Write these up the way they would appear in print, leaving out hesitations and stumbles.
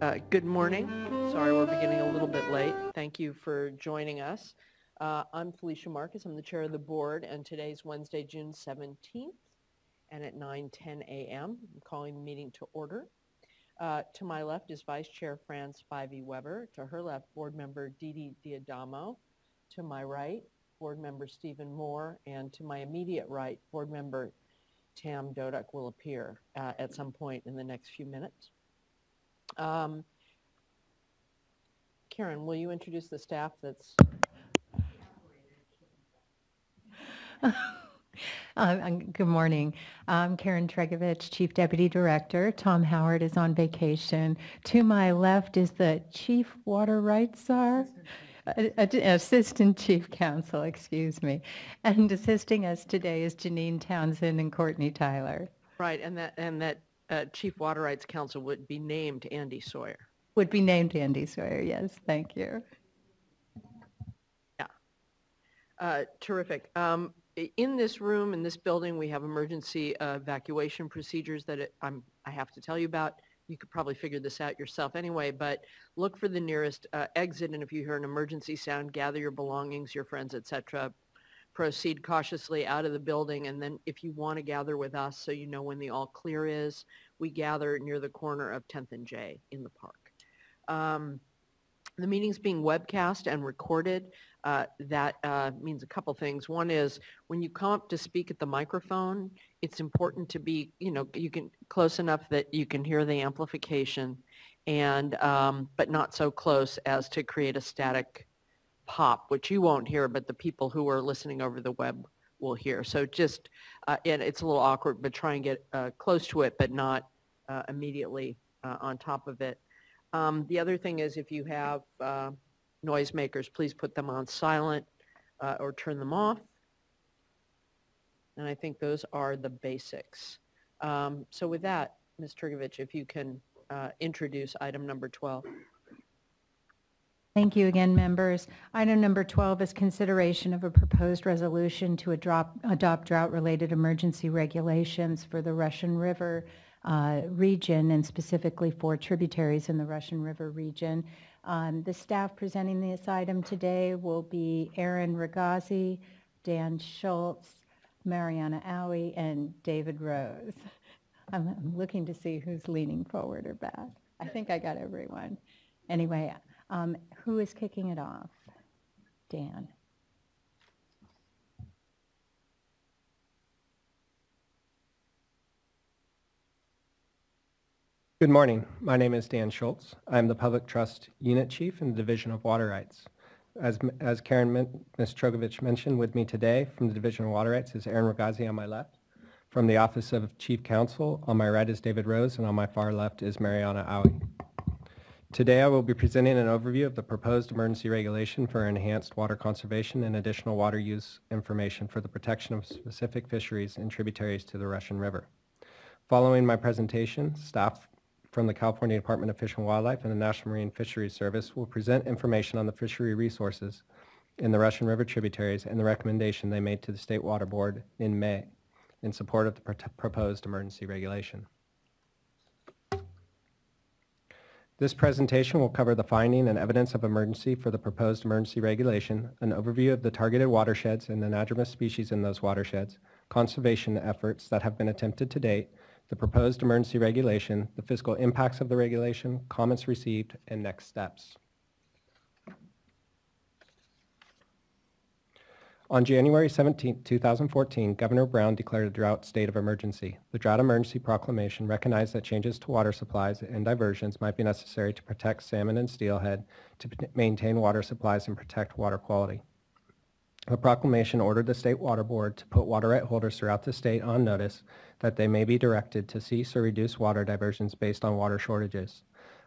Good morning. Sorry we're beginning a little bit late. Thank you for joining us. I'm Felicia Marcus. I'm the chair of the board, and today's Wednesday, June 17th, and at 9:10 a.m. I'm calling the meeting to order. To my left is Vice Chair Fran Spivey Weber. To her left, Board Member Dee Diadamo. To my right, Board Member Stephen Moore, and to my immediate right, Board Member Tam Dodak will appear at some point in the next few minutes. Karen, will you introduce the staff that's... Good morning. I'm Karen Tregovich, Chief Deputy Director. Tom Howard is on vacation. To my left is the Chief Water Rights Czar, Assistant Chief Counsel, excuse me. And assisting us today is Janine Townsend and Courtney Tyler. Right, and that Chief Water Rights Counsel would be named Andy Sawyer. Would be named Andy Sawyer, yes, thank you. Yeah. Terrific. In this room, in this building, we have emergency evacuation procedures that I have to tell you about. You could probably figure this out yourself anyway, but look for the nearest exit, and if you hear an emergency sound, gather your belongings, your friends, etc. Proceed cautiously out of the building, and then if you want to gather with us so you know when the all clear is, we gather near the corner of 10th and J in the park. The meeting's being webcast and recorded. That means a couple things. One is when you come up to speak at the microphone, it's important to be, you can close enough that you can hear the amplification, and but not so close as to create a static pop, which you won't hear, but the people who are listening over the web will hear. So just, and it's a little awkward, but try and get close to it, but not immediately on top of it. The other thing is if you have noisemakers, please put them on silent or turn them off. And I think those are the basics. So with that, Ms. Tregovich, if you can introduce item number 12. Thank you again, members. Item number 12 is consideration of a proposed resolution to adopt drought-related emergency regulations for the Russian River region, and specifically for tributaries in the Russian River region. The staff presenting this item today will be Aaron Ragazzi, Dan Schultz, Mariana Owie, and David Rose. I'm looking to see who's leaning forward or back. I think I got everyone. Anyway, who is kicking it off? Dan. Good morning. My name is Dan Schultz. I'm the Public Trust Unit Chief in the Division of Water Rights. As Ms. Tregovich mentioned, with me today from the Division of Water Rights is Aaron Ragazzi on my left. From the Office of Chief Counsel, on my right is David Rose, and on my far left is Mariana Owie. Today I will be presenting an overview of the proposed emergency regulation for enhanced water conservation and additional water use information for the protection of specific fisheries and tributaries to the Russian River. Following my presentation, staff from the California Department of Fish and Wildlife and the National Marine Fisheries Service will present information on the fishery resources in the Russian River tributaries and the recommendation they made to the State Water Board in May in support of the proposed emergency regulation. This presentation will cover the finding and evidence of emergency for the proposed emergency regulation, an overview of the targeted watersheds and anadromous species in those watersheds, conservation efforts that have been attempted to date, the proposed emergency regulation, the fiscal impacts of the regulation, comments received, and next steps. On January 17, 2014, Governor Brown declared a drought state of emergency. The drought emergency proclamation recognized that changes to water supplies and diversions might be necessary to protect salmon and steelhead, to maintain water supplies and protect water quality. The proclamation ordered the State Water Board to put water right holders throughout the state on notice that they may be directed to cease or reduce water diversions based on water shortages.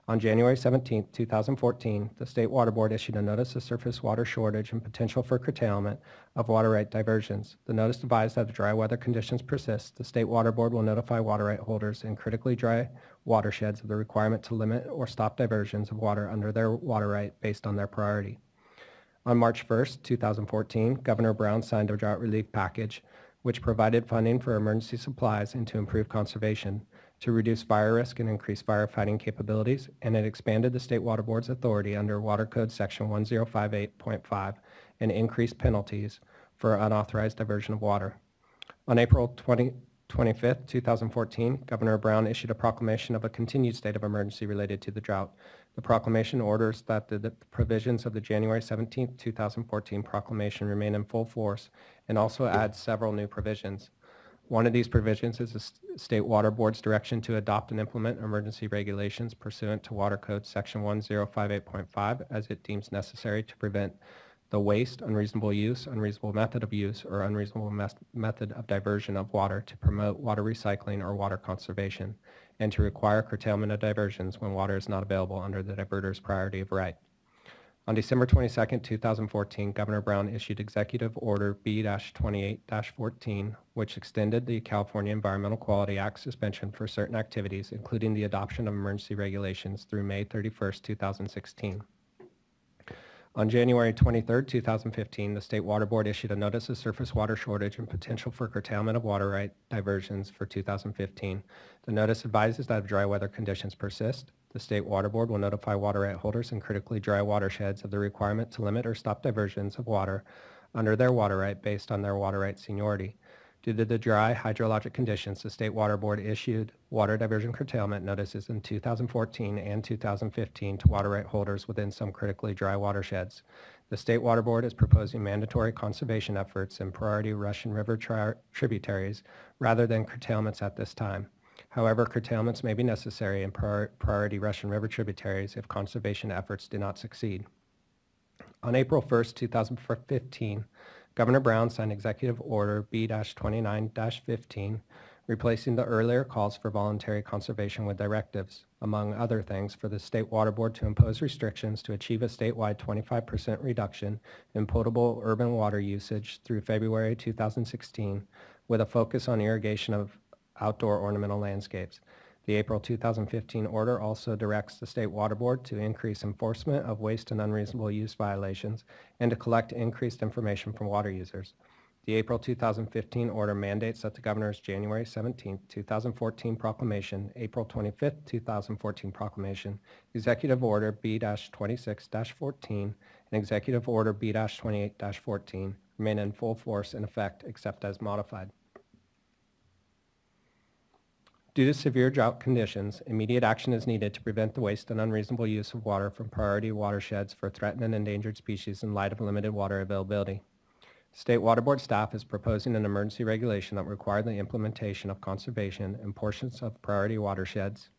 On January 17, 2014, the State Water Board issued a notice of surface water shortage and potential for curtailment of water right diversions. The notice advised that if dry weather conditions persist, the State Water Board will notify water right holders in critically dry watersheds of the requirement to limit or stop diversions of water under their water right based on their priority. On March 1, 2014, Governor Brown signed a drought relief package which provided funding for emergency supplies and to improve conservation. to reduce fire risk and increase firefighting capabilities, and it expanded the State Water Board's authority under Water Code Section 1058.5 and increased penalties for unauthorized diversion of water. On April 25th, 2014, Governor Brown issued a proclamation of a continued state of emergency related to the drought. The proclamation orders that the provisions of the January 17, 2014 proclamation remain in full force and also adds several new provisions. One of these provisions is the State Water Board's direction to adopt and implement emergency regulations pursuant to Water Code Section 1058.5 as it deems necessary to prevent the waste, unreasonable use, unreasonable method of use, or unreasonable method of diversion of water to promote water recycling or water conservation, and to require curtailment of diversions when water is not available under the diverter's priority of right. On December 22, 2014, Governor Brown issued Executive Order B-28-14, which extended the California Environmental Quality Act suspension for certain activities, including the adoption of emergency regulations through May 31, 2016. On January 23, 2015, the State Water Board issued a notice of surface water shortage and potential for curtailment of water right diversions for 2015. The notice advises that if dry weather conditions persist, the State Water Board will notify water right holders in critically dry watersheds of the requirement to limit or stop diversions of water under their water right based on their water right seniority. Due to the dry hydrologic conditions, the State Water Board issued water diversion curtailment notices in 2014 and 2015 to water right holders within some critically dry watersheds. The State Water Board is proposing mandatory conservation efforts in priority Russian River tributaries rather than curtailments at this time. However, curtailments may be necessary in priority Russian River tributaries if conservation efforts do not succeed. On April 1, 2015, Governor Brown signed Executive Order B-29-15, replacing the earlier calls for voluntary conservation with directives, among other things, for the State Water Board to impose restrictions to achieve a statewide 25% reduction in potable urban water usage through February 2016, with a focus on irrigation of outdoor ornamental landscapes. The April 2015 order also directs the State Water Board to increase enforcement of waste and unreasonable use violations and to collect increased information from water users. The April 2015 order mandates that the Governor's January 17, 2014 proclamation, April 25, 2014 proclamation, Executive Order B-26-14, and Executive Order B-28-14 remain in full force and effect except as modified. Due to severe drought conditions, immediate action is needed to prevent the waste and unreasonable use of water from priority watersheds for threatened and endangered species in light of limited water availability. State Water Board staff is proposing an emergency regulation that requires the implementation of conservation in portions of priority watersheds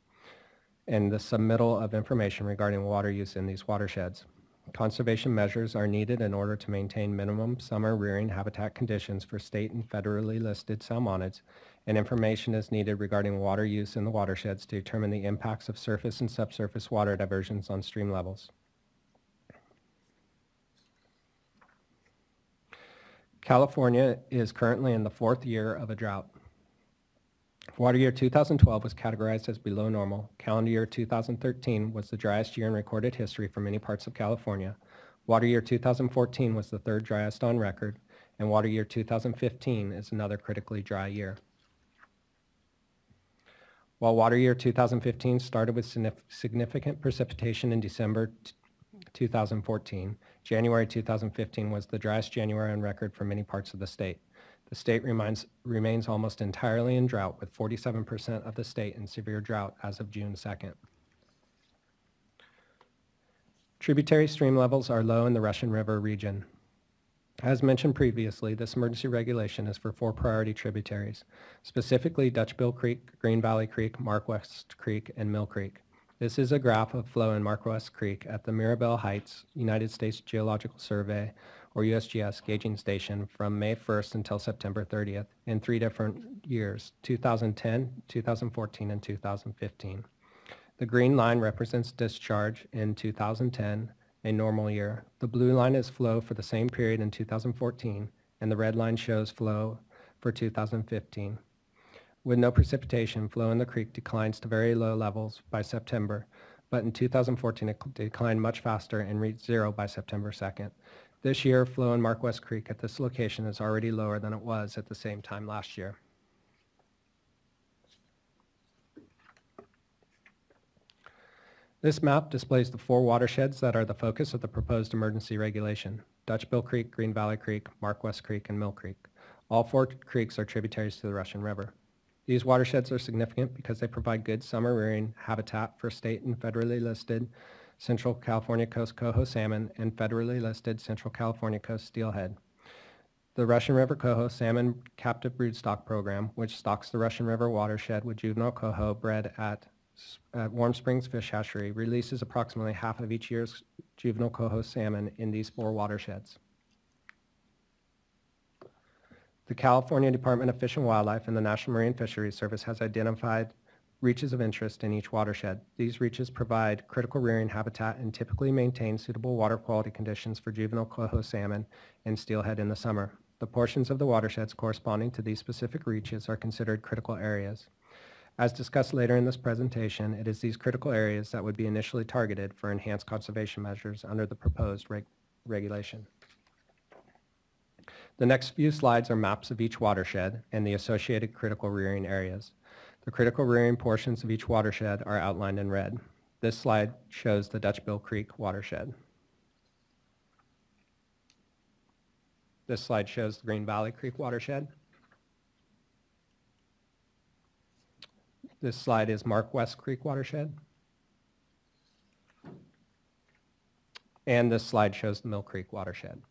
and the submittal of information regarding water use in these watersheds. Conservation measures are needed in order to maintain minimum summer rearing habitat conditions for state and federally listed salmonids, and information is needed regarding water use in the watersheds to determine the impacts of surface and subsurface water diversions on stream levels. California is currently in the fourth year of a drought. Water year 2012 was categorized as below normal. Calendar year 2013 was the driest year in recorded history for many parts of California. Water year 2014 was the third driest on record, and water year 2015 is another critically dry year. While water year 2015 started with significant precipitation in December 2014, January 2015 was the driest January on record for many parts of the state. The state remains almost entirely in drought, with 47% of the state in severe drought as of June 2nd. Tributary stream levels are low in the Russian River region. As mentioned previously, this emergency regulation is for 4 priority tributaries, specifically Dutchbill Creek, Green Valley Creek, Markwest Creek, and Mill Creek. This is a graph of flow in Markwest Creek at the Mirabel Heights United States Geological Survey, or USGS, gauging station from May 1st until September 30th in 3 different years, 2010, 2014, and 2015. The green line represents discharge in 2010, a normal year. The blue line is flow for the same period in 2014, and the red line shows flow for 2015. With no precipitation, flow in the creek declines to very low levels by September, but in 2014 it declined much faster and reached 0 by September 2nd. This year, flow in Markwest Creek at this location is already lower than it was at the same time last year. This map displays the 4 watersheds that are the focus of the proposed emergency regulation: Dutch Bill Creek, Green Valley Creek, Mark West Creek, and Mill Creek. All 4 creeks are tributaries to the Russian River. These watersheds are significant because they provide good summer rearing habitat for state and federally listed Central California Coast coho salmon and federally listed Central California Coast steelhead. The Russian River Coho Salmon Captive Broodstock Program, which stocks the Russian River watershed with juvenile coho bred at Warm Springs Fish Hatchery, releases approximately half of each year's juvenile coho salmon in these 4 watersheds. The California Department of Fish and Wildlife and the National Marine Fisheries Service has identified reaches of interest in each watershed. These reaches provide critical rearing habitat and typically maintain suitable water quality conditions for juvenile coho salmon and steelhead in the summer. The portions of the watersheds corresponding to these specific reaches are considered critical areas. As discussed later in this presentation, it is these critical areas that would be initially targeted for enhanced conservation measures under the proposed regulation. The next few slides are maps of each watershed and the associated critical rearing areas. The critical rearing portions of each watershed are outlined in red. This slide shows the Dutch Bill Creek watershed. This slide shows the Green Valley Creek watershed. This slide is Mark West Creek watershed. And this slide shows the Mill Creek watershed.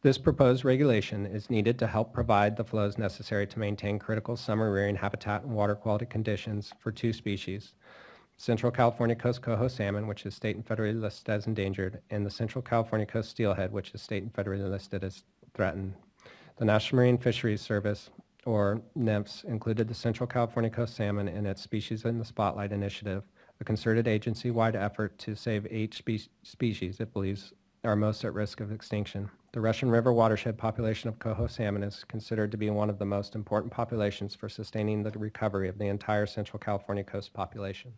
This proposed regulation is needed to help provide the flows necessary to maintain critical summer rearing habitat and water quality conditions for 2 species: Central California Coast coho salmon, which is state and federally listed as endangered, and the Central California Coast steelhead, which is state and federally listed as threatened. The National Marine Fisheries Service, or NMFS, included the Central California Coast salmon in its Species in the Spotlight initiative, a concerted agency-wide effort to save 8 species it believes are most at risk of extinction. The Russian River watershed population of coho salmon is considered to be one of the most important populations for sustaining the recovery of the entire Central California Coast population.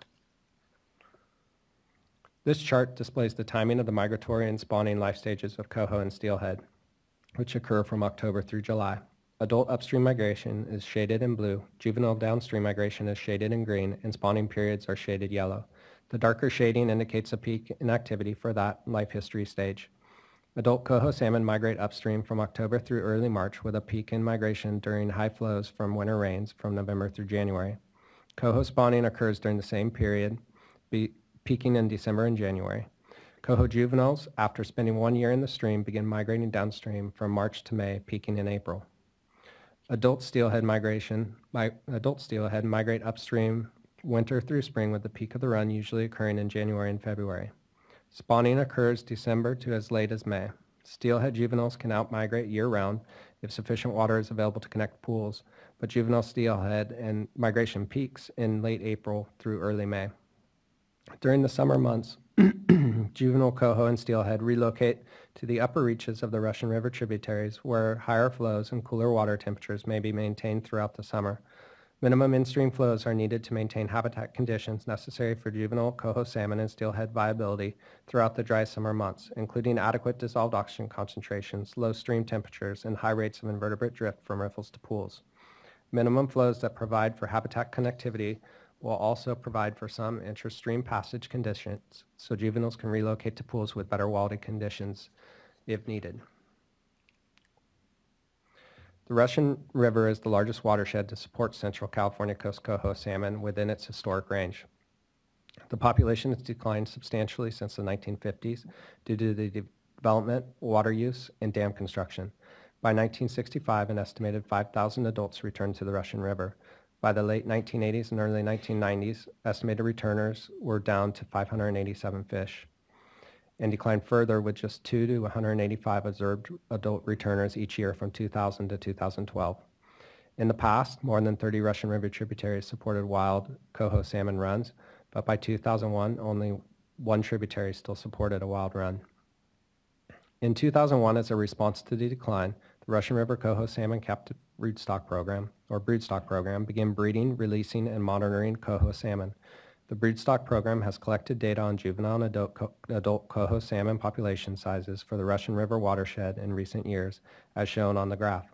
This chart displays the timing of the migratory and spawning life stages of coho and steelhead, which occur from October through July. Adult upstream migration is shaded in blue, juvenile downstream migration is shaded in green, and spawning periods are shaded yellow. The darker shading indicates a peak in activity for that life history stage. Adult coho salmon migrate upstream from October through early March, with a peak in migration during high flows from winter rains from November through January. Coho spawning occurs during the same period, peaking in December and January. Coho juveniles, after spending 1 year in the stream, begin migrating downstream from March to May, peaking in April. Adult steelhead migrate upstream winter through spring, with the peak of the run usually occurring in January and February. Spawning occurs December to as late as May. Steelhead juveniles can outmigrate year-round if sufficient water is available to connect pools, but juvenile steelhead and migration peaks in late April through early May. During the summer months, juvenile coho and steelhead relocate to the upper reaches of the Russian River tributaries, where higher flows and cooler water temperatures may be maintained throughout the summer. Minimum in-stream flows are needed to maintain habitat conditions necessary for juvenile coho salmon and steelhead viability throughout the dry summer months, including adequate dissolved oxygen concentrations, low stream temperatures, and high rates of invertebrate drift from riffles to pools. Minimum flows that provide for habitat connectivity will also provide for some intra-stream passage conditions, so juveniles can relocate to pools with better quality conditions if needed. The Russian River is the largest watershed to support Central California Coast coho salmon within its historic range. The population has declined substantially since the 1950s due to the development, water use, and dam construction. By 1965, an estimated 5,000 adults returned to the Russian River. By the late 1980s and early 1990s, estimated returners were down to 587 fish, and declined further with just 2 to 185 observed adult returners each year from 2000 to 2012. In the past, more than 30 Russian River tributaries supported wild coho salmon runs, but by 2001, only 1 tributary still supported a wild run. In 2001, as a response to the decline, the Russian River Coho Salmon Captive Broodstock Program, or Broodstock Program, began breeding, releasing, and monitoring coho salmon. The Broodstock Program has collected data on juvenile and adult coho salmon population sizes for the Russian River watershed in recent years, as shown on the graph.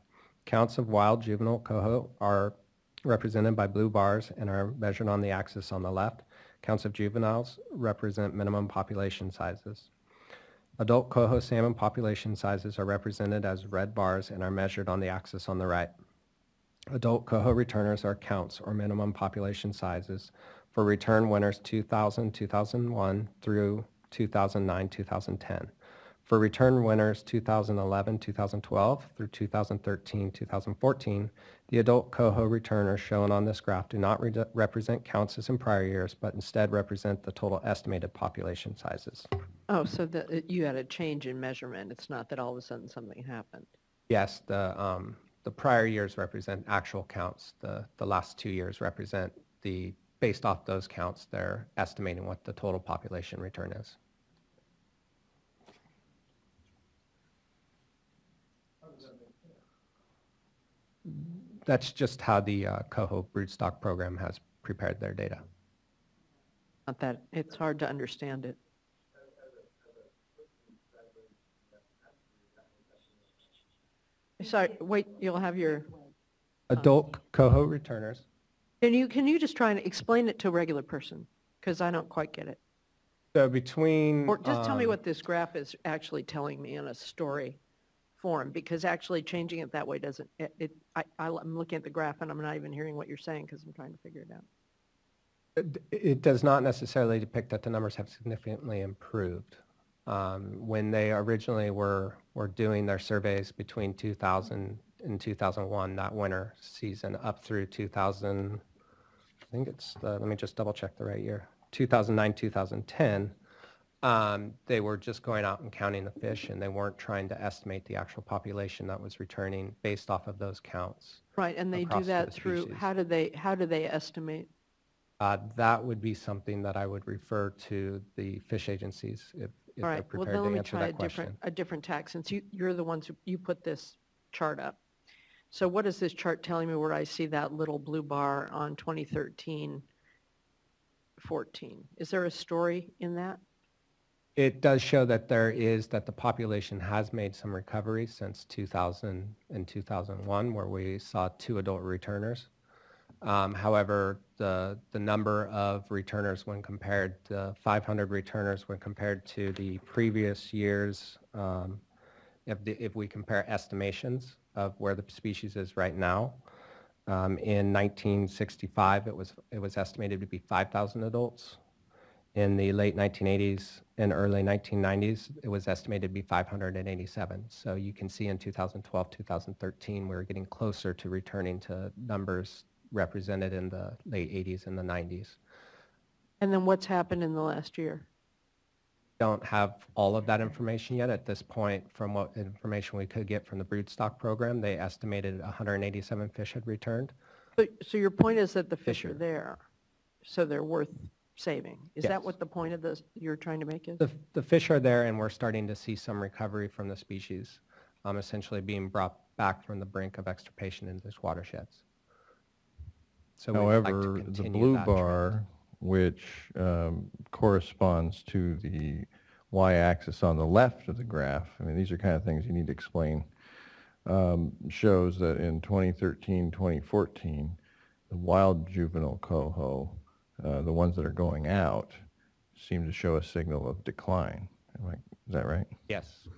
Counts of wild juvenile coho are represented by blue bars and are measured on the axis on the left. Counts of juveniles represent minimum population sizes. Adult coho salmon population sizes are represented as red bars and are measured on the axis on the right. Adult coho returners are counts or minimum population sizes for return winters 2000, 2001 through 2009, 2010. For return winters 2011, 2012 through 2013, 2014, the adult coho returners shown on this graph do not represent counts as in prior years, but instead represent the total estimated population sizes. Oh, so you had a change in measurement. It's not that all of a sudden something happened. Yes, the prior years represent actual counts. The last 2 years represent based off those counts, they're estimating what the total population return is. That's just how the coho broodstock program has prepared their data. Not that it's hard to understand it. Sorry, wait, you'll have your... Adult coho returners. Can you just try and explain it to a regular person? Because I don't quite get it. So between... Or just tell me what this graph is actually telling me in a story form, because actually changing it that way doesn't... I'm looking at the graph and I'm not even hearing what you're saying because I'm trying to figure it out. It does not necessarily depict that the numbers have significantly improved. When they originally were doing their surveys between 2000 and 2001, that winter season, up through 2000, I think it's, let me just double check the right year, 2009, 2010, they were just going out and counting the fish, and they weren't trying to estimate the actual population that was returning based off of those counts. Right, and they do that through, species. how do they estimate? That would be something that I would refer to the fish agencies if All they're right, well, prepared then let to me answer try that question. a different tack, since you're the ones you put this chart up. So what is this chart telling me where I see that little blue bar on 2013-14? Is there a story in that? It does show that the population has made some recovery since 2000 and 2001, where we saw 2 adult returners. However, the number of returners when compared to 500 returners when compared to the previous years, if we compare estimations of where the species is right now, in 1965 it was estimated to be 5,000 adults. In the late 1980s and early 1990s, it was estimated to be 587. So you can see in 2012, 2013, we were getting closer to returning to numbers represented in the late 80s and the 90s. And then what's happened in the last year? Don't have all of that information yet at this point. From what information we could get from the broodstock program, they estimated 187 fish had returned. So your point is that the fish are there, so they're worth saving. Is Yes. that what the point of this you're trying to make is? The fish are there, and we're starting to see some recovery from the species, essentially being brought back from the brink of extirpation into these watersheds. So however, the blue bar, which corresponds to the y-axis on the left of the graph, I mean, these are kind of things you need to explain, shows that in 2013, 2014, the wild juvenile coho, the ones that are going out, seem to show a signal of decline. Is that right? Yes.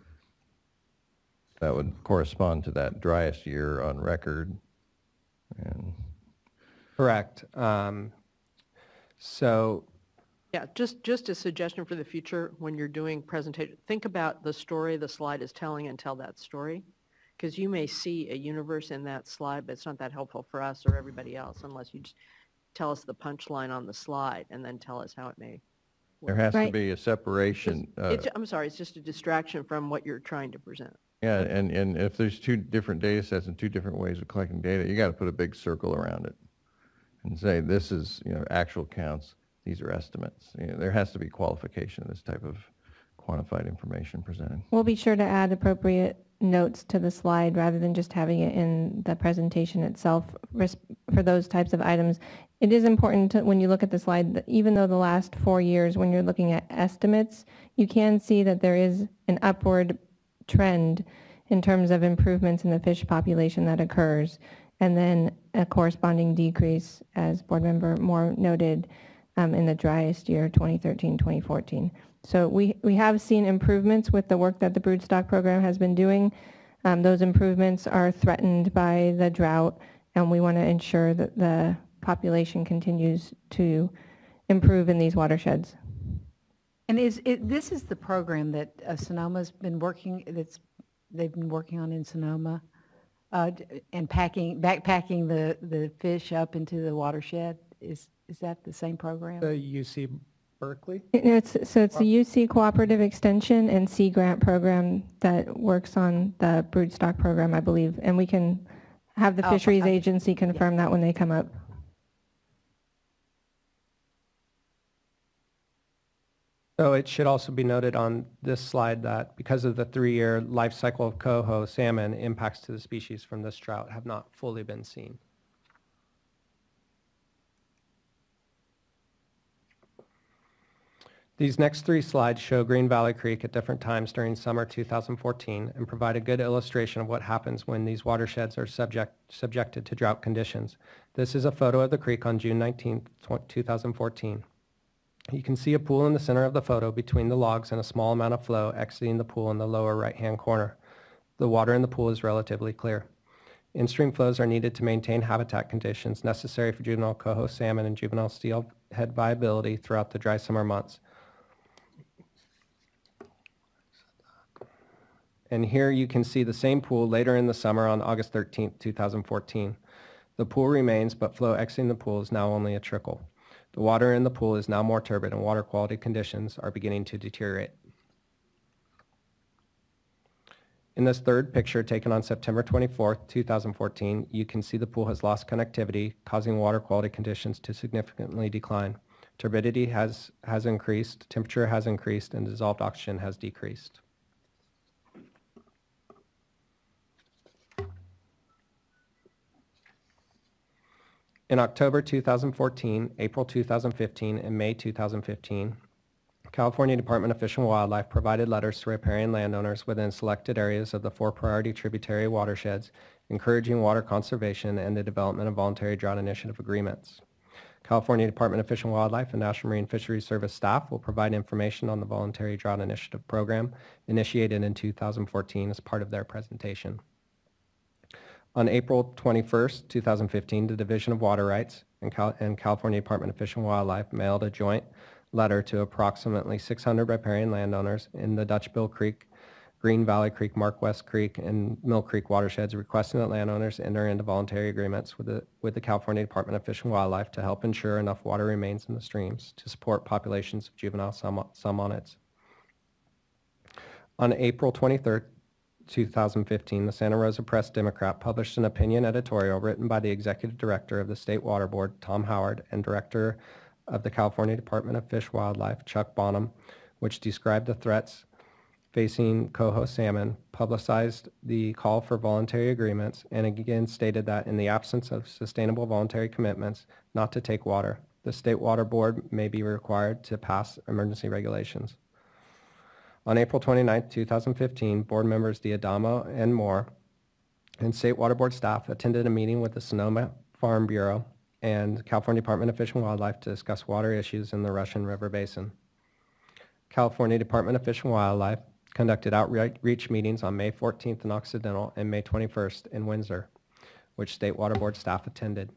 That would correspond to that driest year on record. And Correct. So Yeah, just a suggestion for the future when you're doing presentation, think about the story the slide is telling and tell that story. Because you may see a universe in that slide, but it's not that helpful for us or everybody else unless you just tell us the punchline on the slide and then tell us how it may there work. has to Right. be a separation. I'm sorry, it's just a distraction from what you're trying to present. Yeah, and if there's 2 different data sets and 2 different ways of collecting data, you got to put a big circle around it and say this is actual counts, these are estimates. There has to be qualification of this type of quantified information presented. We'll be sure to add appropriate notes to the slide rather than just having it in the presentation itself for those types of items. It is important to, when you look at the slide, that even though the last 4 years, when you're looking at estimates, you can see that there is an upward trend in terms of improvements in the fish population that occurs. and then a corresponding decrease, as Board Member Moore noted, in the driest year, 2013-2014. So we have seen improvements with the work that the broodstock program has been doing. Those improvements are threatened by the drought, and we want to ensure that the population continues to improve in these watersheds. And this is the program that Sonoma's been working, they've been working on in Sonoma, and backpacking the fish up into the watershed. Is that the same program? The UC Berkeley? It's the UC Cooperative Extension and Sea Grant program that works on the broodstock program, I believe, and we can have the fisheries agency confirm that when they come up. So it should also be noted on this slide that because of the 3-year life cycle of coho salmon, impacts to the species from this drought have not fully been seen. These next 3 slides show Green Valley Creek at different times during summer 2014 and provide a good illustration of what happens when these watersheds are subjected to drought conditions. This is a photo of the creek on June 19, 2014. You can see a pool in the center of the photo between the logs and a small amount of flow exiting the pool in the lower right-hand corner. The water in the pool is relatively clear. In-stream flows are needed to maintain habitat conditions necessary for juvenile coho salmon and juvenile steelhead viability throughout the dry summer months. And here you can see the same pool later in the summer on August 13, 2014. The pool remains, but flow exiting the pool is now only a trickle. The water in the pool is now more turbid and water quality conditions are beginning to deteriorate. In this third picture taken on September 24, 2014, you can see the pool has lost connectivity, causing water quality conditions to significantly decline. Turbidity has increased, temperature has increased, and dissolved oxygen has decreased. In October 2014, April 2015, and May 2015, California Department of Fish and Wildlife provided letters to riparian landowners within selected areas of the 4 priority tributary watersheds, encouraging water conservation and the development of voluntary drought initiative agreements. California Department of Fish and Wildlife and National Marine Fisheries Service staff will provide information on the voluntary drought initiative program initiated in 2014 as part of their presentation. On April 21, 2015, the Division of Water Rights and California Department of Fish and Wildlife mailed a joint letter to approximately 600 riparian landowners in the Dutch Bill Creek, Green Valley Creek, Mark West Creek, and Mill Creek watersheds, requesting that landowners enter into voluntary agreements with the California Department of Fish and Wildlife to help ensure enough water remains in the streams to support populations of juvenile salmonids. On April 23, 2015, the Santa Rosa Press-Democrat published an opinion editorial written by the Executive Director of the State Water Board, Tom Howard, and Director of the California Department of Fish and Wildlife, Chuck Bonham, which described the threats facing coho salmon, publicized the call for voluntary agreements, and again stated that in the absence of sustainable voluntary commitments not to take water, the State Water Board may be required to pass emergency regulations. On April 29, 2015, board members D'Adamo and Moore and State Water Board staff attended a meeting with the Sonoma Farm Bureau and California Department of Fish and Wildlife to discuss water issues in the Russian River Basin. California Department of Fish and Wildlife conducted outreach meetings on May 14th in Occidental and May 21st in Windsor, which State Water Board staff attended.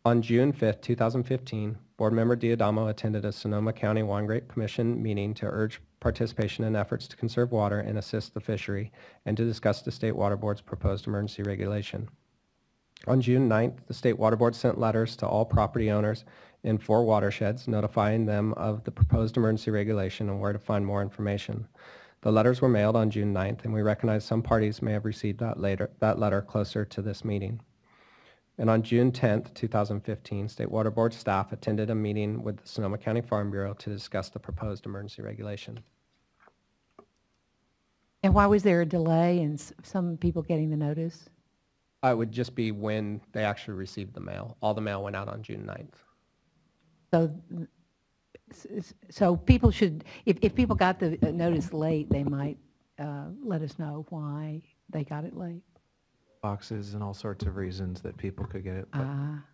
On June 5, 2015, board member D'Adamo attended a Sonoma County Wine Grape Commission meeting to urge participation in efforts to conserve water and assist the fishery and to discuss the State Water Board's proposed emergency regulation. On June 9th, the State Water Board sent letters to all property owners in 4 watersheds notifying them of the proposed emergency regulation and where to find more information. The letters were mailed on June 9th, and we recognize some parties may have received that letter closer to this meeting. And on June 10th, 2015, State Water Board staff attended a meeting with the Sonoma County Farm Bureau to discuss the proposed emergency regulation. And why was there a delay in some people getting the notice? It would just be when they actually received the mail. All the mail went out on June 9th. So people should, if people got the notice late, they might let us know why they got it late. boxes and all sorts of reasons that people could get it.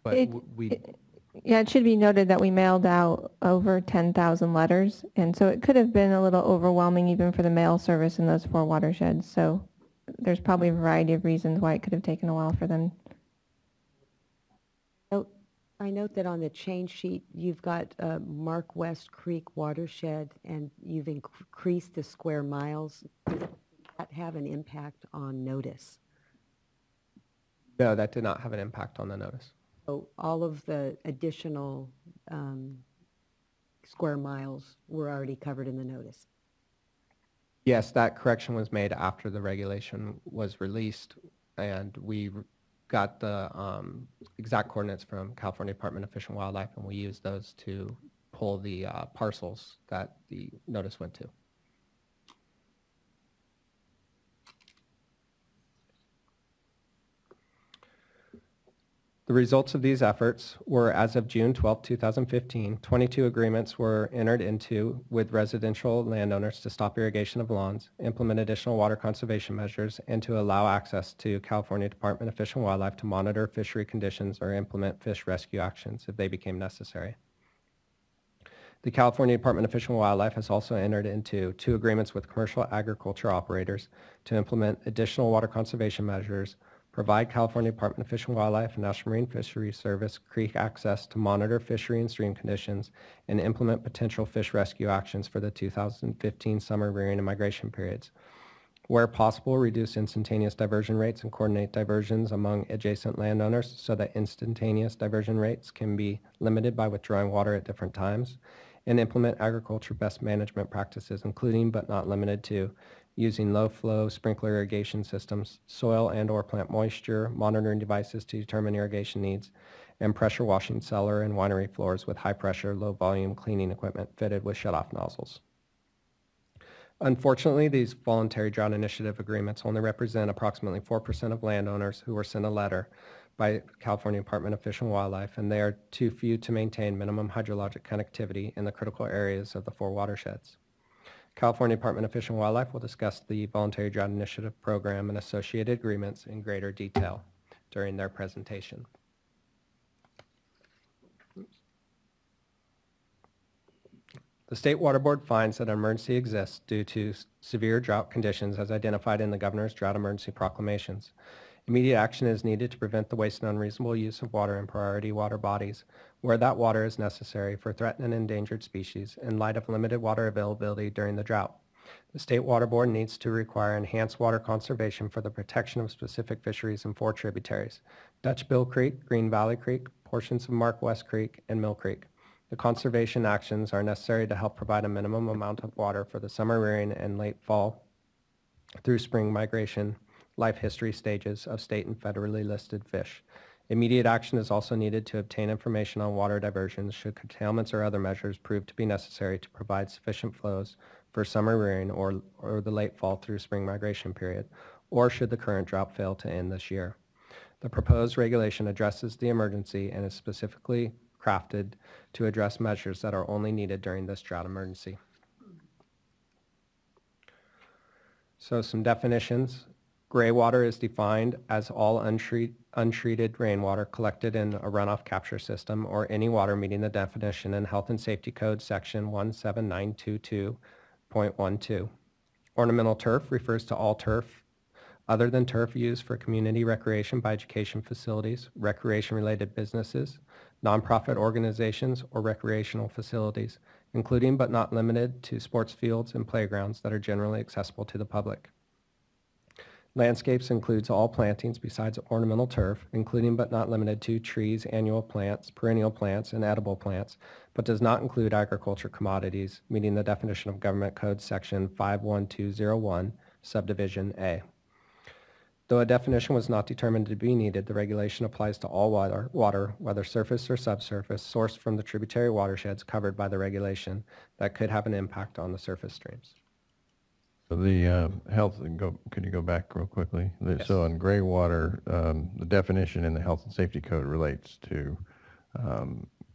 But It- Yeah, it should be noted that we mailed out over 10,000 letters, and so it could have been a little overwhelming even for the mail service in those 4 watersheds. So there's probably a variety of reasons why it could have taken a while for them. I note that on the change sheet, you've got Mark West Creek watershed, and you've increased the square miles. Does that have an impact on notice? No, that did not have an impact on the notice. So all of the additional square miles were already covered in the notice? Yes, that correction was made after the regulation was released, and we got the exact coordinates from California Department of Fish and Wildlife, and we used those to pull the parcels that the notice went to. The results of these efforts were, as of June 12, 2015, 22 agreements were entered into with residential landowners to stop irrigation of lawns, implement additional water conservation measures, and to allow access to California Department of Fish and Wildlife to monitor fishery conditions or implement fish rescue actions if they became necessary. The California Department of Fish and Wildlife has also entered into 2 agreements with commercial agriculture operators to implement additional water conservation measures, provide California Department of Fish and Wildlife and National Marine Fisheries Service creek access to monitor fishery and stream conditions, and implement potential fish rescue actions for the 2015 summer rearing and migration periods. Where possible, reduce instantaneous diversion rates and coordinate diversions among adjacent landowners so that instantaneous diversion rates can be limited by withdrawing water at different times, and implement agriculture best management practices, including but not limited to using low-flow sprinkler irrigation systems, soil and/or plant moisture monitoring devices to determine irrigation needs, and pressure washing cellar and winery floors with high-pressure, low-volume cleaning equipment fitted with shut-off nozzles. Unfortunately, these voluntary drought initiative agreements only represent approximately 4% of landowners who were sent a letter by California Department of Fish and Wildlife, and they are too few to maintain minimum hydrologic connectivity in the critical areas of the 4 watersheds. California Department of Fish and Wildlife will discuss the Voluntary Drought Initiative Program and associated agreements in greater detail during their presentation. The State Water Board finds that an emergency exists due to severe drought conditions as identified in the Governor's drought emergency proclamations. Immediate action is needed to prevent the waste and unreasonable use of water in priority water bodies where that water is necessary for threatened and endangered species in light of limited water availability during the drought. The State Water Board needs to require enhanced water conservation for the protection of specific fisheries in 4 tributaries: Dutch Bill Creek, Green Valley Creek, portions of Mark West Creek, and Mill Creek. The conservation actions are necessary to help provide a minimum amount of water for the summer rearing and late fall through spring migration life history stages of state and federally listed fish. Immediate action is also needed to obtain information on water diversions should curtailments or other measures prove to be necessary to provide sufficient flows for summer rearing or the late fall through spring migration period, or should the current drought fail to end this year. The proposed regulation addresses the emergency and is specifically crafted to address measures that are only needed during this drought emergency. So some definitions. Gray water is defined as all untreated rainwater collected in a runoff capture system or any water meeting the definition in Health and Safety Code section 17922.12. Ornamental turf refers to all turf other than turf used for community recreation by education facilities, recreation-related businesses, nonprofit organizations, or recreational facilities, including but not limited to sports fields and playgrounds that are generally accessible to the public. Landscapes includes all plantings besides ornamental turf, including but not limited to trees, annual plants, perennial plants, and edible plants, but does not include agriculture commodities, meeting the definition of Government Code Section 51201, Subdivision A. Though a definition was not determined to be needed, the regulation applies to all water, whether surface or subsurface, sourced from the tributary watersheds covered by the regulation that could have an impact on the surface streams. The health, could you go back real quickly? Yes. So in gray water, the definition in the Health and Safety Code relates to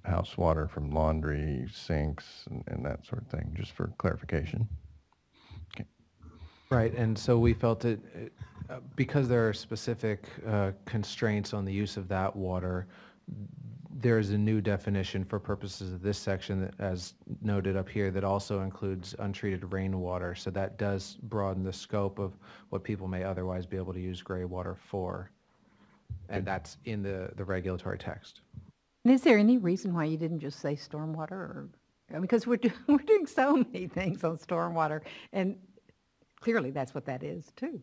house water from laundry, sinks, and that sort of thing, just for clarification. Okay. Right, and so we felt because there are specific constraints on the use of that water, there is a new definition for purposes of this section, that, as noted up here, that also includes untreated rainwater. So that does broaden the scope of what people may otherwise be able to use gray water for. And that's in the regulatory text. And is there any reason why you didn't just say stormwater? Or, because we're doing so many things on stormwater, and clearly that's what that is too.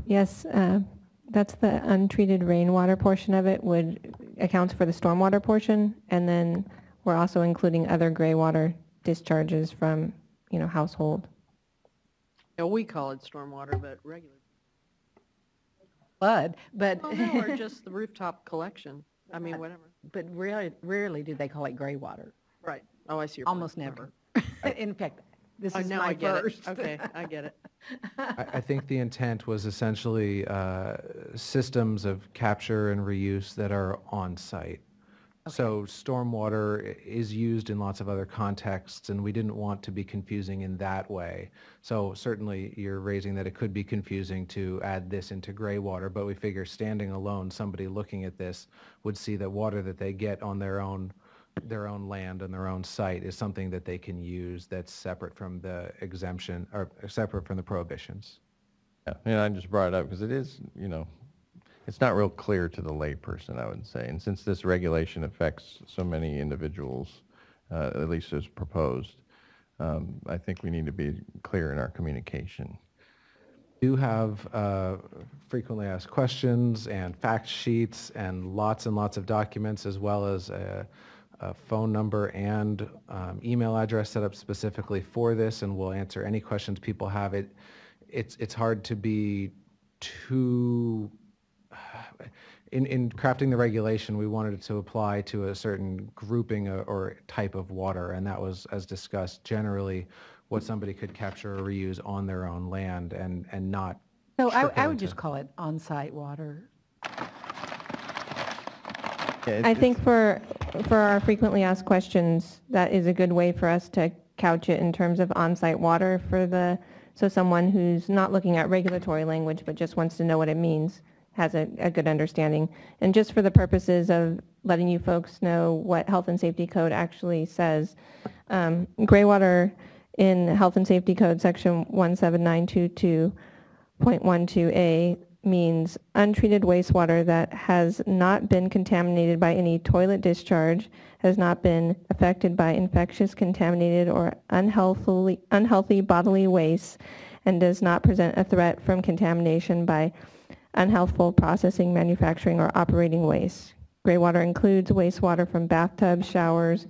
Yes, that's the untreated rainwater portion of it accounts for the stormwater portion, and then we're also including other gray water discharges from, household. Yeah, we call it stormwater, but regular. But Well, no, or just the rooftop collection. I mean, whatever. but rarely do they call it gray water. Right. Oh, I see your Almost point. never. In fact, this Oh, is now my I get first. it. Okay, I get it. I think the intent was essentially systems of capture and reuse that are on site. So stormwater is used in lots of other contexts, and we didn't want to be confusing in that way. So certainly you're raising that it could be confusing to add this into gray water, but we figure standing alone, somebody looking at this would see that water that they get on their own land and their own site is something that they can use that's separate from the exemption or separate from the prohibitions. Yeah, and I just brought it up because it is, it's not real clear to the layperson, I would say. And since this regulation affects so many individuals, at least as proposed, I think we need to be clear in our communication. We do have frequently asked questions and fact sheets and lots of documents, as well as a phone number and email address set up specifically for this, and we'll answer any questions people have. It's hard to be too... In crafting the regulation, we wanted it to apply to a certain grouping or type of water, and that was, as discussed, generally what somebody could capture or reuse on their own land and not... So I trickle would into- just call it on-site water. Yeah, I think for our frequently asked questions, that is a good way for us to couch it in terms of on-site water so someone who's not looking at regulatory language but just wants to know what it means has a good understanding. And just for the purposes of letting you folks know what Health and Safety Code actually says, gray water in Health and Safety Code section 17922.12a means untreated wastewater that has not been contaminated by any toilet discharge, has not been affected by infectious, contaminated, or unhealthy bodily waste, and does not present a threat from contamination by unhealthful processing, manufacturing, or operating waste. Gray water includes wastewater from bathtubs, showers,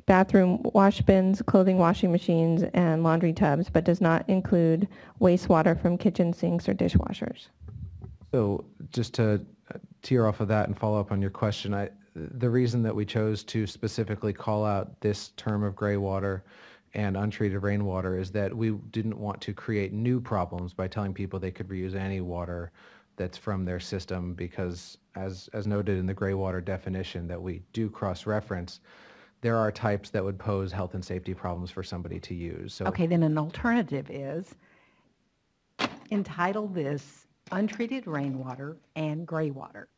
bathroom wash bins, clothing washing machines, and laundry tubs, but does not include wastewater from kitchen sinks or dishwashers. So just to tear off of that and follow up on your question, the reason that we chose to specifically call out this term of gray water and untreated rainwater is that we didn't want to create new problems by telling people they could reuse any water that's from their system, because as noted in the gray water definition that we do cross-reference, there are types that would pose health and safety problems for somebody to use. So Okay, then an alternative is entitle this untreated rainwater and gray water.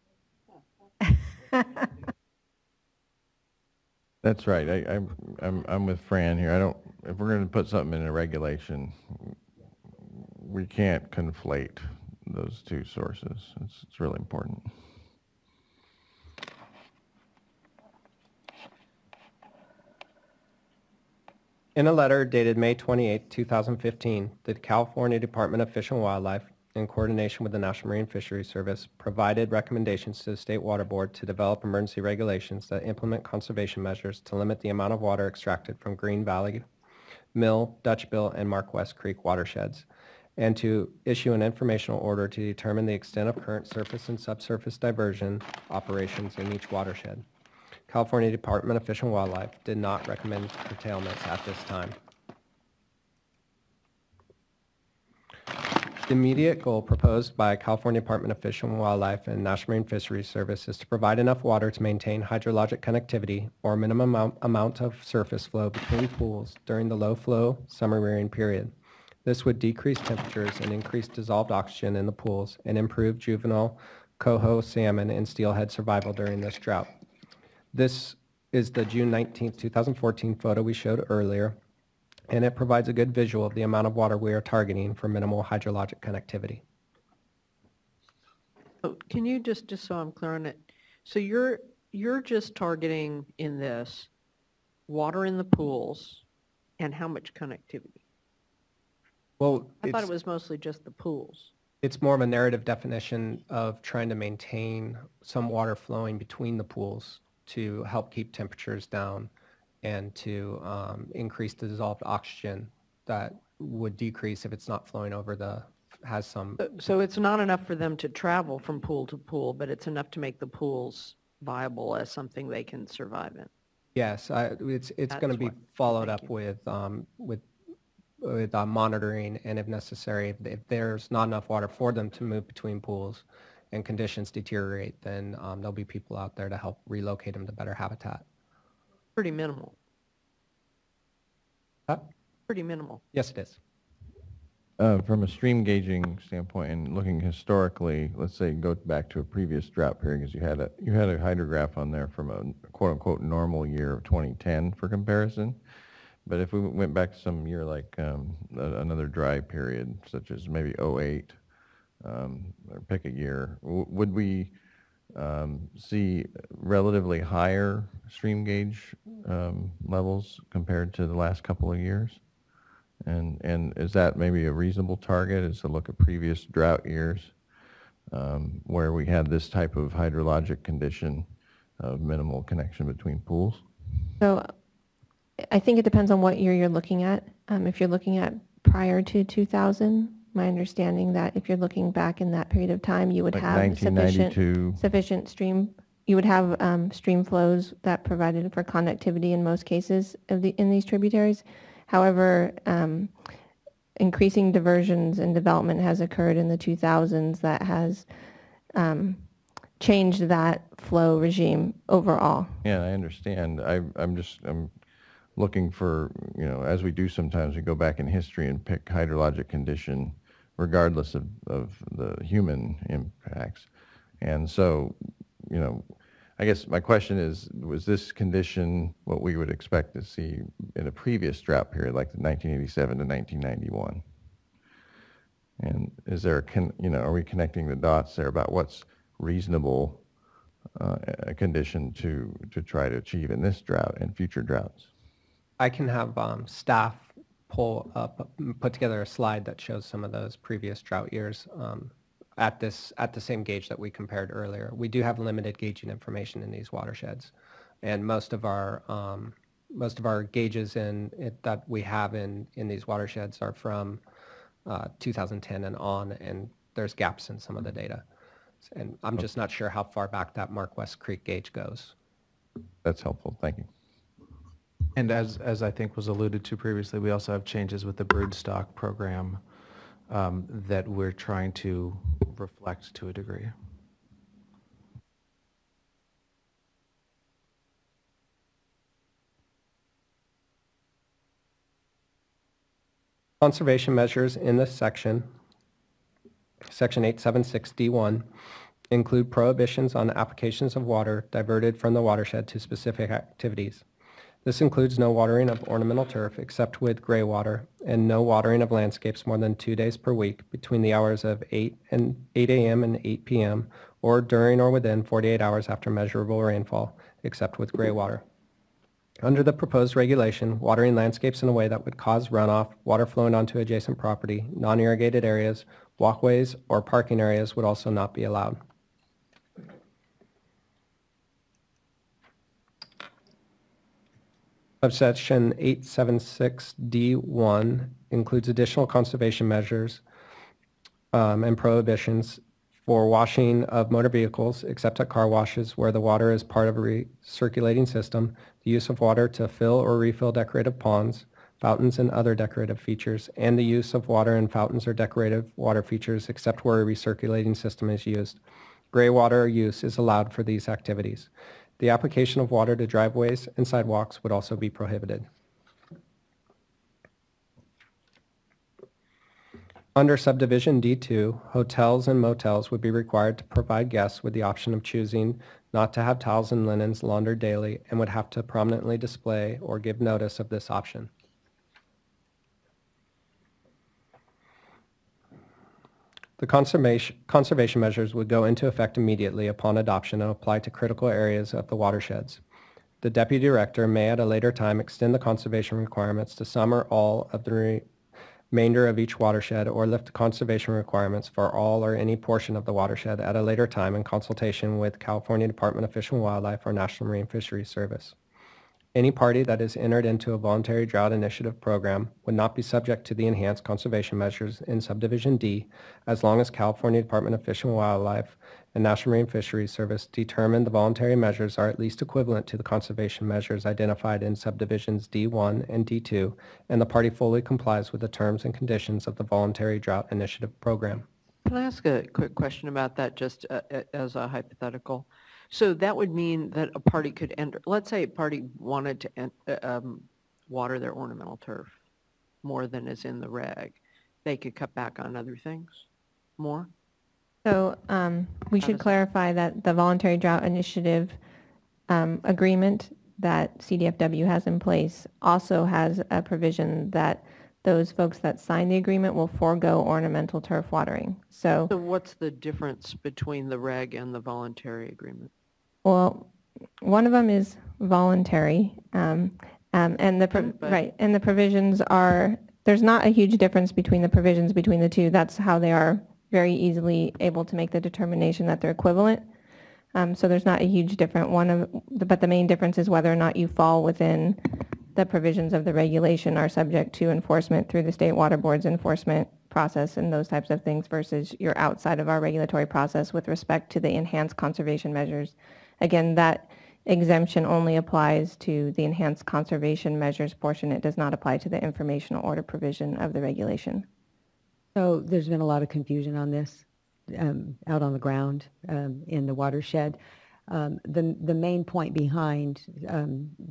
That's right. I'm with Fran here. If we're going to put something in a regulation, we can't conflate those two sources. It's really important. In a letter dated May 28, 2015, the California Department of Fish and Wildlife, in coordination with the National Marine Fisheries Service, provided recommendations to the State Water Board to develop emergency regulations that implement conservation measures to limit the amount of water extracted from Green Valley, Mill, Dutch Bill, and Mark West Creek watersheds, and to issue an informational order to determine the extent of current surface and subsurface diversion operations in each watershed. California Department of Fish and Wildlife did not recommend curtailments at this time. The immediate goal proposed by California Department of Fish and Wildlife and National Marine Fisheries Service is to provide enough water to maintain hydrologic connectivity or minimum amount of surface flow between pools during the low flow summer rearing period. This would decrease temperatures and increase dissolved oxygen in the pools and improve juvenile coho, salmon, and steelhead survival during this drought. This is the June 19, 2014 photo we showed earlier, and it provides a good visual of the amount of water we are targeting for minimal hydrologic connectivity. Oh, can you just so I'm clear on it, so you're just targeting in this water in the pools and how much connectivity? Well, I thought it was mostly just the pools. It's more of a narrative definition of trying to maintain some water flowing between the pools to help keep temperatures down and to increase the dissolved oxygen that would decrease if it's not flowing over has some. So it's not enough for them to travel from pool to pool, but it's enough to make the pools viable as something they can survive in. Yes, it's going to be followed up with monitoring, and if necessary, if there's not enough water for them to move between pools and conditions deteriorate, then there'll be people out there to help relocate them to better habitat. Pretty minimal. Pretty minimal. Yes, it is. From a stream gauging standpoint and looking historically, let's say go back to a previous drought period, because you had a hydrograph on there from a quote-unquote normal year of 2010 for comparison. But if we went back to some year like another dry period, such as maybe '08, or pick a year, would we see relatively higher stream gauge levels compared to the last couple of years? And is that maybe a reasonable target, is to look at previous drought years where we had this type of hydrologic condition of minimal connection between pools? So I think it depends on what year you're looking at. If you're looking at prior to 2000, my understanding that if you're looking back in that period of time, you would Like have 1992. sufficient stream. You would have stream flows that provided for conductivity in most cases in these tributaries. However, increasing diversions and development has occurred in the 2000s that has changed that flow regime overall. Yeah, I understand. I'm looking for, as we do sometimes, we go back in history and pick hydrologic condition regardless of the human impacts. And so, I guess my question is, was this condition what we would expect to see in a previous drought period, like the 1987 to 1991? And is there are we connecting the dots there about what's reasonable a condition to try to achieve in this drought and future droughts? I can have staff put together a slide that shows some of those previous drought years at the same gauge that we compared earlier. We do have limited gauging information in these watersheds, and most of our gauges that we have in these watersheds are from 2010 and on, and there's gaps in some of the data. And I'm just not sure how far back that Mark West Creek gauge goes. That's helpful. Thank you. And as I think was alluded to previously, we also have changes with the broodstock program that we're trying to reflect to a degree. Conservation measures in this section, Section 876D1, include prohibitions on applications of water diverted from the watershed to specific activities. This includes no watering of ornamental turf except with gray water, and no watering of landscapes more than 2 days per week between the hours of 8 a.m. and 8 p.m. or during or within 48 hours after measurable rainfall, except with gray water. Under the proposed regulation, watering landscapes in a way that would cause runoff, water flowing onto adjacent property, non-irrigated areas, walkways, or parking areas would also not be allowed. Subsection 876D1 includes additional conservation measures and prohibitions for washing of motor vehicles, except at car washes where the water is part of a recirculating system, the use of water to fill or refill decorative ponds, fountains, and other decorative features, and the use of water in fountains or decorative water features except where a recirculating system is used. Gray water use is allowed for these activities. The application of water to driveways and sidewalks would also be prohibited. Under subdivision D2, hotels and motels would be required to provide guests with the option of choosing not to have towels and linens laundered daily and would have to prominently display or give notice of this option. The conservation measures would go into effect immediately upon adoption and apply to critical areas of the watersheds. The Deputy Director may at a later time extend the conservation requirements to some or all of the remainder of each watershed or lift the conservation requirements for all or any portion of the watershed at a later time in consultation with California Department of Fish and Wildlife or National Marine Fisheries Service. Any party that is entered into a voluntary drought initiative program would not be subject to the enhanced conservation measures in Subdivision D as long as California Department of Fish and Wildlife and National Marine Fisheries Service determine the voluntary measures are at least equivalent to the conservation measures identified in Subdivisions D1 and D2, and the party fully complies with the terms and conditions of the voluntary drought initiative program. Can I ask a quick question about that, just as a hypothetical? So that would mean that a party could enter, let's say a party wanted to water their ornamental turf more than is in the reg. They could cut back on other things more? So we should clarify that the Voluntary Drought Initiative agreement that CDFW has in place also has a provision that those folks that sign the agreement will forego ornamental turf watering. So what's the difference between the reg and the voluntary agreement? Well, one of them is voluntary, and the provisions are, there's not a huge difference between the provisions between the two. That's how they are very easily able to make the determination that they're equivalent. So there's not a huge difference. But the main difference is whether or not you fall within the provisions of the regulation are subject to enforcement through the State Water Board's enforcement process and those types of things versus you're outside of our regulatory process with respect to the enhanced conservation measures. Again, that exemption only applies to the enhanced conservation measures portion. It does not apply to the informational order provision of the regulation. So there's been a lot of confusion on this out on the ground in the watershed. The main point behind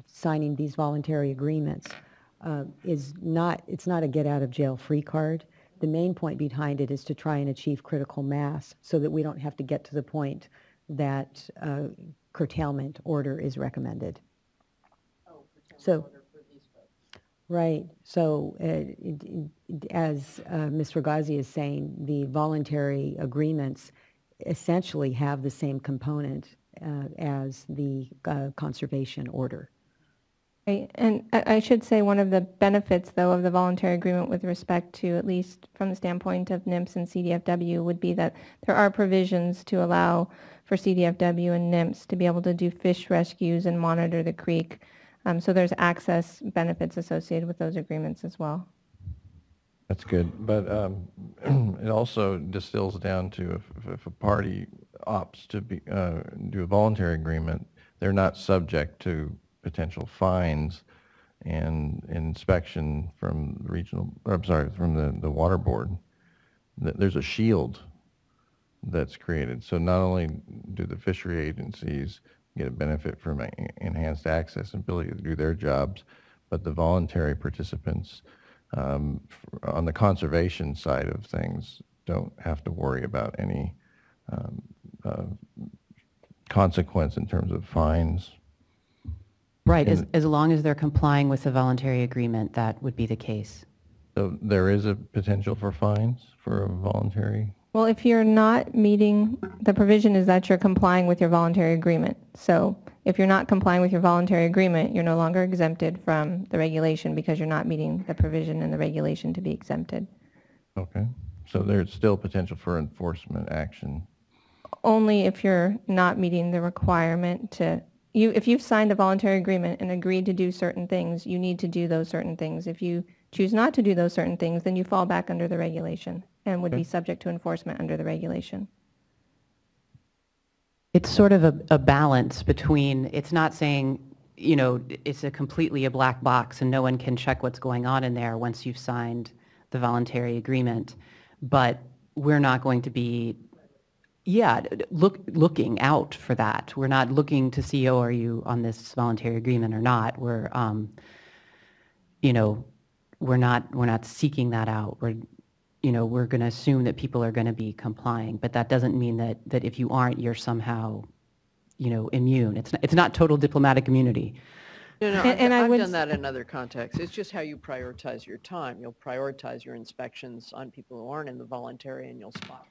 signing these voluntary agreements is it's not a get out of jail free card. The main point behind it is to try and achieve critical mass so that we don't have to get to the point that curtailment order is recommended. So, right. So as Ms. Ragazzi is saying, the voluntary agreements essentially have the same component as the conservation order. Right. And I should say one of the benefits, though, of the voluntary agreement with respect to, at least from the standpoint of NMFS and CDFW, would be that there are provisions to allow for CDFW and NMFS to be able to do fish rescues and monitor the creek. So there's access benefits associated with those agreements as well. That's good. But it also distills down to if a party opts to do a voluntary agreement, they're not subject to potential fines and inspection from the water board. There's a shield that's created. So not only do the fishery agencies get a benefit from enhanced access and ability to do their jobs, but the voluntary participants on the conservation side of things don't have to worry about any consequence in terms of fines. Right, as long as they're complying with the voluntary agreement, that would be the case. So there is a potential for fines for a voluntary? Well, if you're not meeting, the provision is that you're complying with your voluntary agreement. So if you're not complying with your voluntary agreement, you're no longer exempted from the regulation because you're not meeting the provision in the regulation to be exempted. Okay. So there's still potential for enforcement action? Only if you're not meeting the requirement to, if you've signed a voluntary agreement and agreed to do certain things, you need to do those certain things. If you choose not to do those certain things, then you fall back under the regulation and would be subject to enforcement under the regulation. It's sort of a balance between, it's not saying you know, it's completely a black box and no one can check what's going on in there once you've signed the voluntary agreement. But we're not going to be, looking out for that. We're not looking to see, oh, are you on this voluntary agreement or not? We're, you know, we're not seeking that out. We're going to assume that people are going to be complying, but that doesn't mean that if you aren't, you're somehow, you know, immune. It's not total diplomatic immunity. No, And I I've would done that in other contexts. It's just how you prioritize your time. You'll prioritize your inspections on people who aren't in the voluntary, and you'll spot.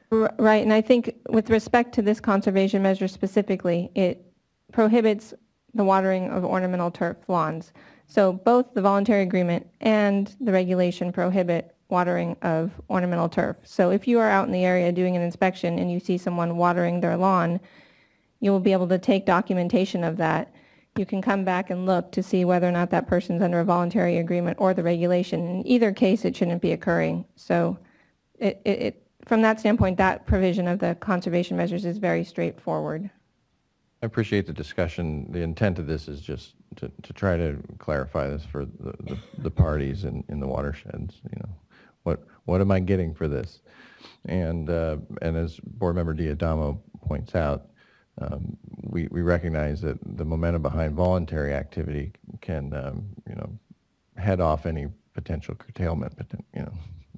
Right, and I think with respect to this conservation measure specifically, it prohibits the watering of ornamental turf lawns. So both the voluntary agreement and the regulation prohibit watering of ornamental turf. So if you are out in the area doing an inspection and you see someone watering their lawn, you will be able to take documentation of that. You can come back and look to see whether or not that person's under a voluntary agreement or the regulation. In either case, it shouldn't be occurring. So from that standpoint, that provision of the conservation measures is very straightforward. I appreciate the discussion. The intent of this is just to try to clarify this for the parties in the watersheds. You know, what am I getting for this? And as Board Member Diadamo points out, we recognize that the momentum behind voluntary activity can you know, head off any potential curtailment. You know,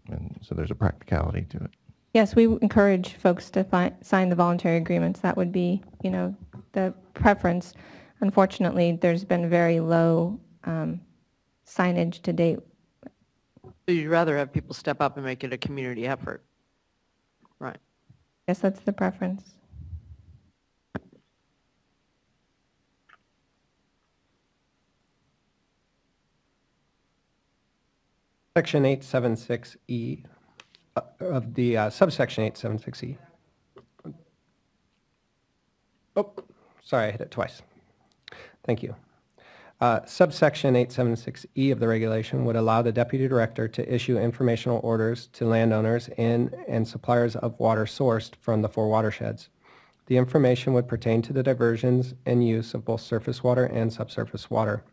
and so there's a practicality to it. Yes, we encourage folks to sign the voluntary agreements. That would be, you know, the preference. Unfortunately, there's been very low signage to date. So you'd rather have people step up and make it a community effort, right? Yes, that's the preference. Section 876E of the subsection 876E. Oh, sorry, I hit it twice. Thank you. Subsection 876E of the regulation would allow the Deputy Director to issue informational orders to landowners in and suppliers of water sourced from the 4 watersheds. The information would pertain to the diversions and use of both surface water and subsurface water.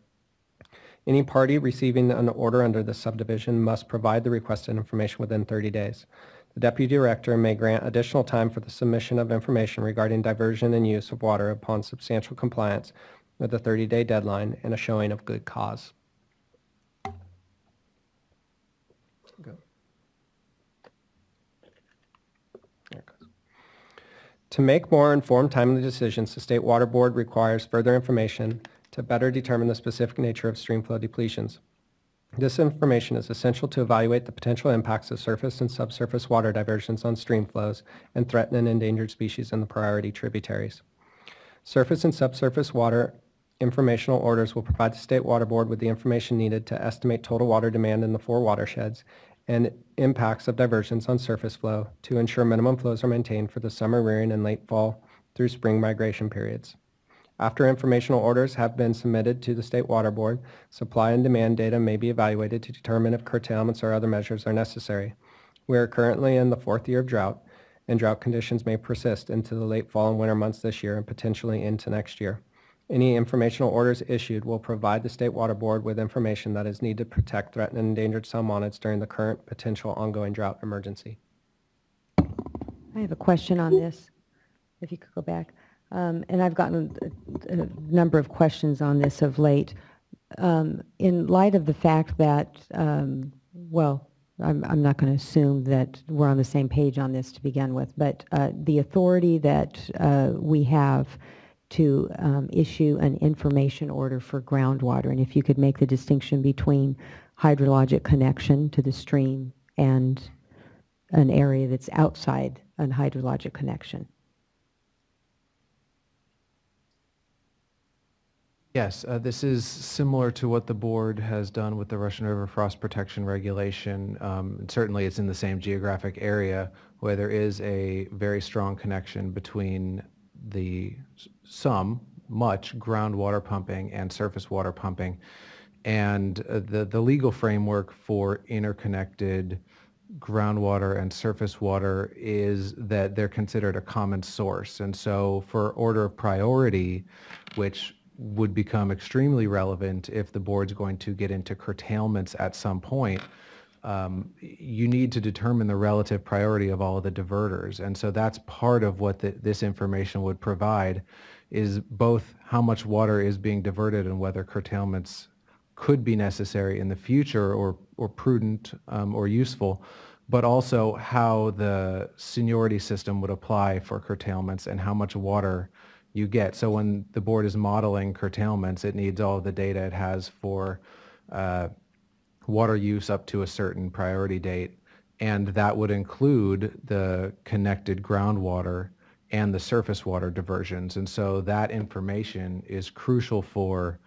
Any party receiving an order under this subdivision must provide the requested information within 30 days. The Deputy Director may grant additional time for the submission of information regarding diversion and use of water upon substantial compliance with the 30-day deadline and a showing of good cause. Go. There it goes. To make more informed, timely decisions, the State Water Board requires further information to better determine the specific nature of stream flow depletions. This information is essential to evaluate the potential impacts of surface and subsurface water diversions on stream flows and threatened and endangered species in the priority tributaries. Surface and subsurface water informational orders will provide the State Water Board with the information needed to estimate total water demand in the 4 watersheds and impacts of diversions on surface flow to ensure minimum flows are maintained for the summer rearing and late fall through spring migration periods. After informational orders have been submitted to the State Water Board, supply and demand data may be evaluated to determine if curtailments or other measures are necessary. We are currently in the 4th year of drought, and drought conditions may persist into the late fall and winter months this year and potentially into next year. Any informational orders issued will provide the State Water Board with information that is needed to protect threatened and endangered salmonids during the current potential ongoing drought emergency. I have a question on this, if you could go back. And I've gotten a number of questions on this of late. In light of the fact that, well, I'm not going to assume that we're on the same page on this to begin with, but the authority that we have to issue an information order for groundwater, and if you could make the distinction between hydrologic connection to the stream and an area that's outside an hydrologic connection. Yes, this is similar to what the board has done with the Russian River Frost Protection Regulation. Certainly it's in the same geographic area where there is a very strong connection between much groundwater pumping and surface water pumping. And the legal framework for interconnected groundwater and surface water is that they're considered a common source. And so for order of priority, which would become extremely relevant if the board's going to get into curtailments at some point. You need to determine the relative priority of all of the diverters. And so that's part of what this information would provide, is both how much water is being diverted and whether curtailments could be necessary in the future or prudent or useful, but also how the seniority system would apply for curtailments and how much water you get. So when the board is modeling curtailments, it needs all of the data it has for water use up to a certain priority date, and that would include the connected groundwater and the surface water diversions. And so that information is crucial for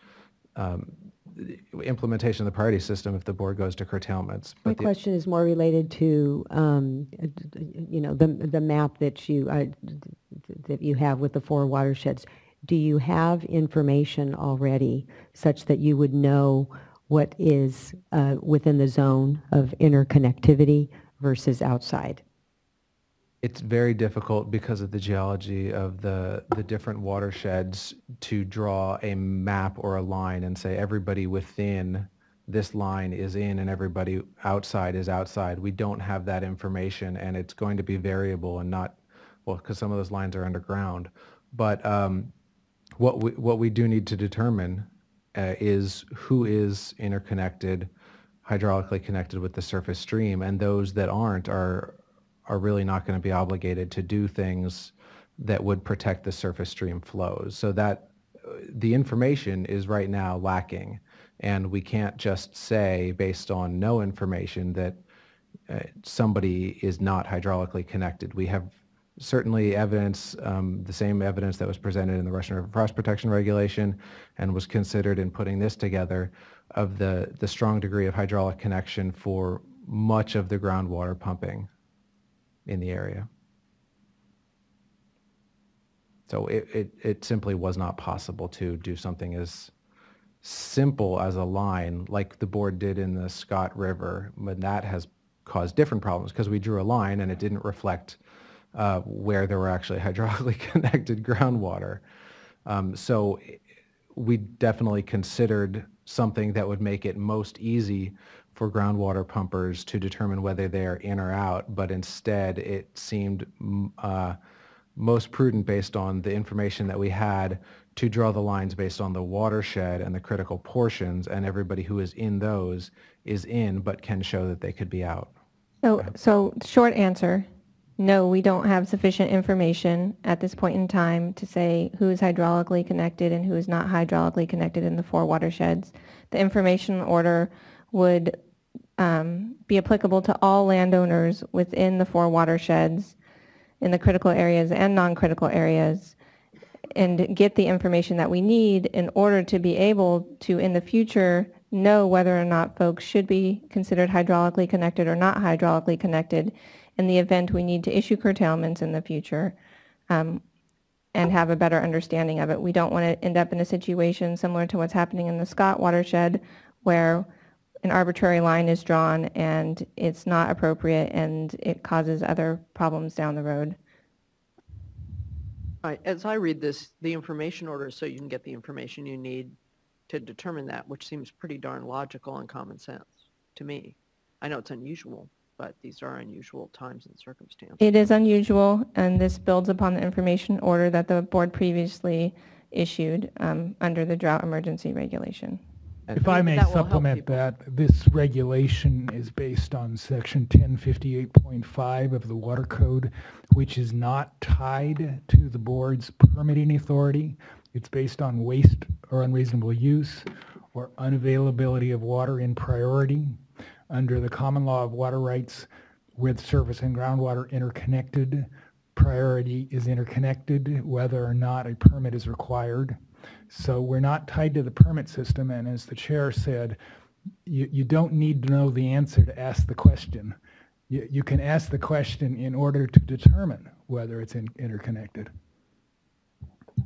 implementation of the priority system if the board goes to curtailments. My question is more related to, the map that you have with the 4 watersheds. Do you have information already such that you would know what is within the zone of interconnectivity versus outside? It's very difficult because of the geology of the different watersheds to draw a map or a line and say everybody within this line is in and everybody outside is outside. We don't have that information, and it's going to be variable and not, well, because some of those lines are underground. But what we do need to determine is who is interconnected, hydraulically connected with the surface stream, and those that aren't are really not going to be obligated to do things that would protect the surface stream flows. So that the information is right now lacking, and we can't just say based on no information that somebody is not hydraulically connected. We have certainly evidence, the same evidence that was presented in the Russian River Frost Protection Regulation and was considered in putting this together, of the strong degree of hydraulic connection for much of the groundwater pumping in the area. So it simply was not possible to do something as simple as a line like the board did in the Scott River, but that has caused different problems because we drew a line and it didn't reflect where there were actually hydraulically connected groundwater. So we definitely considered something that would make it most easy for groundwater pumpers to determine whether they're in or out, but instead it seemed most prudent based on the information that we had to draw the lines based on the watershed and the critical portions, and everybody who is in those is in but can show that they could be out. So short answer, no, we don't have sufficient information at this point in time to say who is hydraulically connected and who is not hydraulically connected in the 4 watersheds. The information order would be applicable to all landowners within the 4 watersheds in the critical areas and non-critical areas, and get the information that we need in order to be able to, in the future, know whether or not folks should be considered hydraulically connected or not hydraulically connected in the event we need to issue curtailments in the future, and have a better understanding of it. We don't want to end up in a situation similar to what's happening in the Scott watershed, where an arbitrary line is drawn and it's not appropriate and it causes other problems down the road. All right, as I read this, the information order is so you can get the information you need to determine that, which seems pretty darn logical and common sense to me. I know it's unusual, but these are unusual times and circumstances. It is unusual, and this builds upon the information order that the board previously issued under the drought emergency regulation. If I may supplement that, this regulation is based on section 1058.5 of the Water Code, which is not tied to the board's permitting authority. It's based on waste or unreasonable use or unavailability of water in priority. Under the common law of water rights, with surface and groundwater interconnected, priority is interconnected whether or not a permit is required. So we're not tied to the permit system, and as the chair said, you don't need to know the answer to ask the question. You can ask the question in order to determine whether it's interconnected.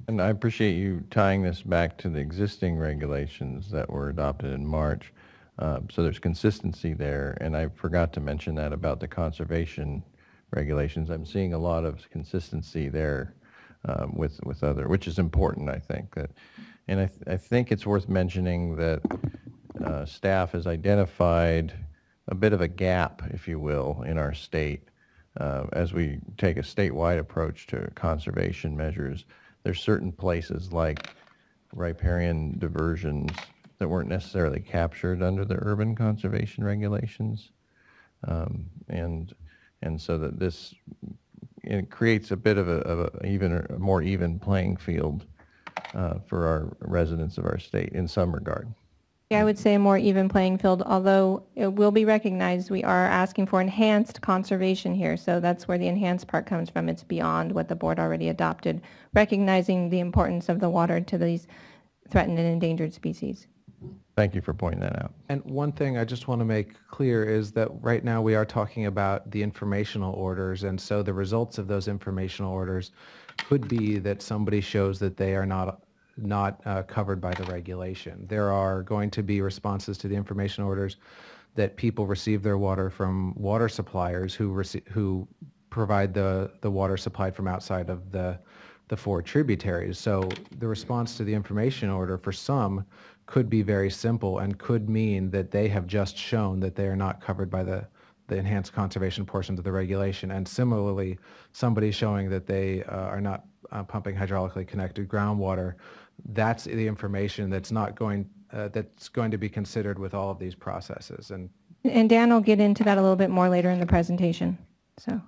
And I appreciate you tying this back to the existing regulations that were adopted in March. So there's consistency there, and I forgot to mention that about the conservation regulations. I'm seeing a lot of consistency there with other, which is important, I think, that And I think it's worth mentioning that staff has identified a bit of a gap, if you will, in our state as we take a statewide approach to conservation measures. There's certain places like riparian diversions that weren't necessarily captured under the urban conservation regulations. And so that it creates a bit of a more even playing field for our residents of our state in some regard. Yeah, I would say a more even playing field, although it will be recognized we are asking for enhanced conservation here. So that's where the enhanced part comes from. It's beyond what the board already adopted, recognizing the importance of the water to these threatened and endangered species. Thank you for pointing that out. And one thing I just want to make clear is that right now we are talking about the informational orders, and so the results of those informational orders could be that somebody shows that they are not covered by the regulation. There are going to be responses to the information orders that people receive their water from water suppliers who provide the water supplied from outside of the 4 tributaries. So the response to the information order for some could be very simple and could mean that they have just shown that they are not covered by the enhanced conservation portions of the regulation. And similarly, somebody showing that they are not pumping hydraulically connected groundwater, that's the information that's going to be considered with all of these processes. And Dan will get into that a little bit more later in the presentation. So